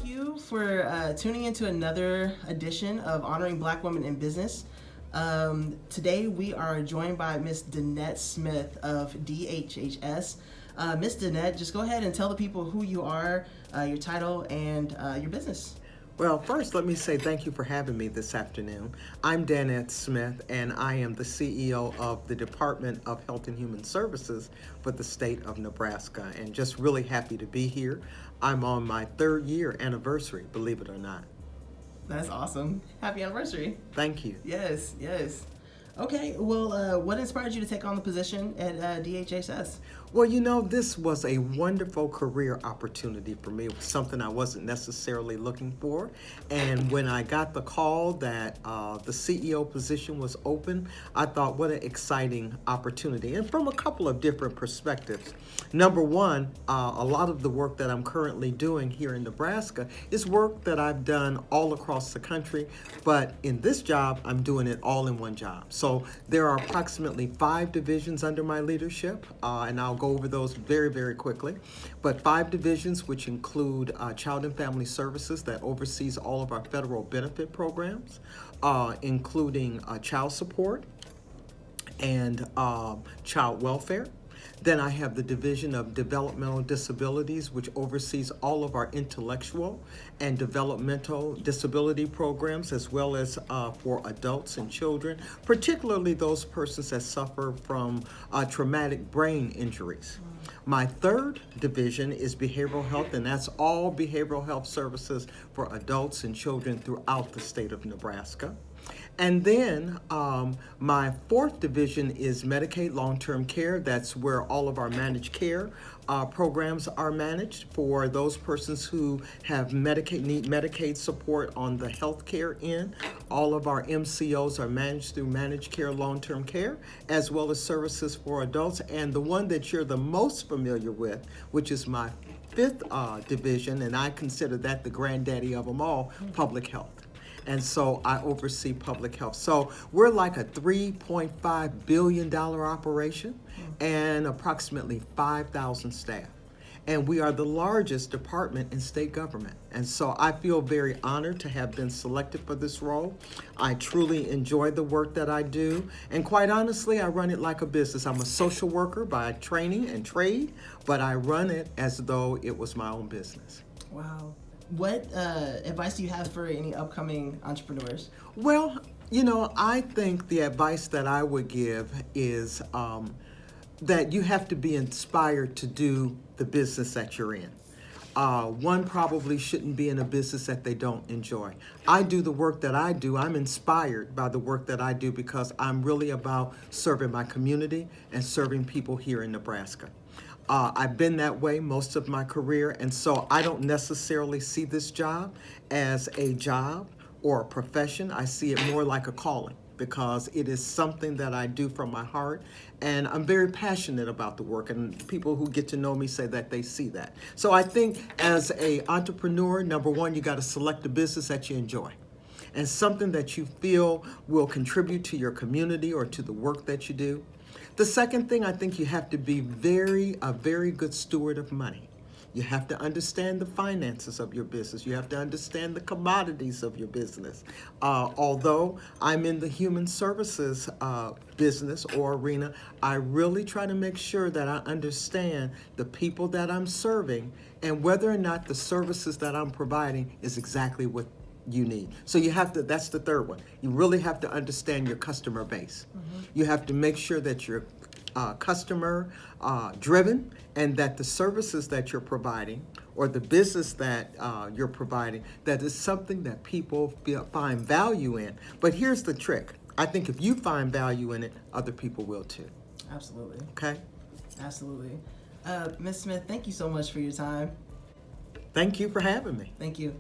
you for tuning into another edition of Honoring Black Women in Business. Today we are joined by Miss Dannette Smith of DHHS. Miss Dannette, just go ahead and tell the people who you are, your title, and your business. Well, first, let me say thank you for having me this afternoon. I'm Dannette Smith, and I am the CEO of the Department of Health and Human Services for the state of Nebraska, and just really happy to be here. I'm on my 3rd year anniversary, believe it or not. That's awesome. Happy anniversary. Thank you. Yes. Okay, well, what inspired you to take on the position at DHHS? Well, this was a wonderful career opportunity for me. It was something I wasn't necessarily looking for. And when I got the call that the CEO position was open, I thought, what an exciting opportunity. And from a couple of different perspectives. Number one, a lot of the work that I'm currently doing here in Nebraska is work that I've done all across the country. But in this job, I'm doing it all in one job. So there are approximately 5 divisions under my leadership, and I'll go over those very, very quickly. But 5 divisions, which include Child and Family Services that oversees all of our federal benefit programs, including child support and child welfare. Then I have the Division of Developmental Disabilities, which oversees all of our intellectual and developmental disability programs, as well as for adults and children, particularly those persons that suffer from traumatic brain injuries. My 3rd division is behavioral health, and that's all behavioral health services for adults and children throughout the state of Nebraska. And then my 4th division is Medicaid long-term care. That's where all of our managed care programs are managed for those persons who have need Medicaid support on the health care end. All of our MCOs are managed through managed care long-term care, as well as services for adults. And the one that you're the most familiar with, which is my 5th division, and I consider that the granddaddy of them all, public health. And so I oversee public health. So we're like a $3.5 billion operation and approximately 5,000 staff. And we are the largest department in state government. And so I feel very honored to have been selected for this role. I truly enjoy the work that I do. And quite honestly, I run it like a business. I'm a social worker by training and trade, but I run it as though it was my own business. Wow. What advice do you have for any upcoming entrepreneurs? Well, I think the advice that I would give is that you have to be inspired to do the business that you're in. One probably shouldn't be in a business that they don't enjoy. I do the work that I do. I'm inspired by the work that I do because I'm really about serving my community and serving people here in Nebraska. I've been that way most of my career, and so I don't necessarily see this job as a job or a profession. I see it more like a calling because it is something that I do from my heart, and I'm very passionate about the work, and people who get to know me say that they see that. So I think as an entrepreneur, number one, you got to select a business that you enjoy and something that you feel will contribute to your community or to the work that you do. The second thing, I think you have to be a very good steward of money. You have to understand the finances of your business. You have to understand the commodities of your business. Although I'm in the human services business or arena, I really try to make sure that I understand the people that I'm serving and whether or not the services that I'm providing is exactly what you need. So that's the 3rd one. You really have to understand your customer base. You have to make sure that you're customer driven and that the services that you're providing or the business that you're providing, that is something that people find value in. But here's the trick. I think if you find value in it, other people will too. Absolutely. Okay? Absolutely. Ms. Smith, thank you so much for your time. Thank you for having me. Thank you.